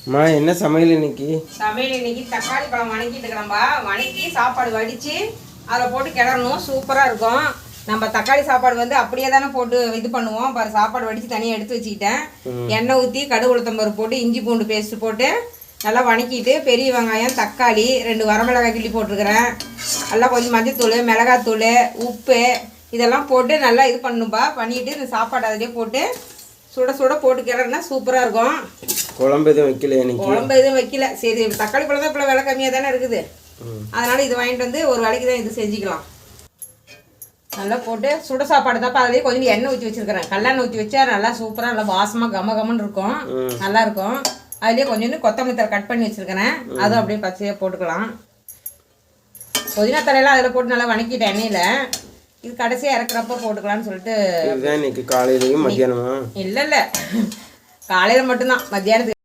அம்மா என்ன சமையல் இன்னைக்கு? சமையல் இன்னைக்கு தக்காளி பழம் வணக்கிட்டு இருக்கிறோம்பா. வணக்கி சாப்பாடு வடித்து அதில் போட்டு கிளறணும். சூப்பராக இருக்கும். நம்ம தக்காளி சாப்பாடு வந்து அப்படியே தானே போட்டு இது பண்ணுவோம். பாரு, சாப்பாடு வடித்து தனியாக எடுத்து வச்சுக்கிட்டேன். எண்ணெய் ஊற்றி கடுகு உளுத்தம்பருப்பு போட்டு இஞ்சி பூண்டு பேஸ்ட்டு போட்டு நல்லா வணக்கிட்டு பெரிய வெங்காயம் தக்காளி 2 வரமிளகாய் கிள்ளி போட்டிருக்கிறேன். நல்லா கொஞ்சம் மஞ்சத்தூள் மிளகாத்தூள் உப்பு இதெல்லாம் போட்டு நல்லா இது பண்ணணும்பா. பண்ணிவிட்டு இந்த சாப்பாடு அதிலே போட்டு சுட சுட போட்டு கிளறுனா சூப்பராக இருக்கும். குழம்பு எதுவும் வைக்கல இன்னைக்கு? குழம்பு எதுவும் வைக்கல. சரி, தக்காளி பழம் தான் இப்போ விலை கம்மியாக தானே இருக்குது. அதனால் இது வாங்கிட்டு வந்து ஒரு வேலைக்கு தான் இது செஞ்சுக்கலாம். நல்லா போட்டு சுட சாப்பாடு தான். அதுலேயே கொஞ்சம் எண்ணெய் ஊற்றி வச்சுருக்கிறேன். கல்லெண்ணெய் ஊற்றி வச்சா நல்லா சூப்பராக நல்லா வாசமாக கமன்னு இருக்கும். நல்லாயிருக்கும். அதுலேயே கொஞ்சோண்டு கொத்தமல்லி தழை கட் பண்ணி வச்சுருக்கிறேன். அதுவும் அப்படியே பச்சையாக போட்டுக்கலாம். புதினா தலையெல்லாம் அதில் போட்டு நல்லா வணக்கிட்டேன் எண்ணெயில். இது கடைசியாக இறக்குறப்ப போட்டுக்கலான்னு சொல்லிட்டு. இன்னைக்கு காலையிலையும் மத்தியானமா? இல்லை காலையில் மட்டும்தான். மத்தியானத்துக்கு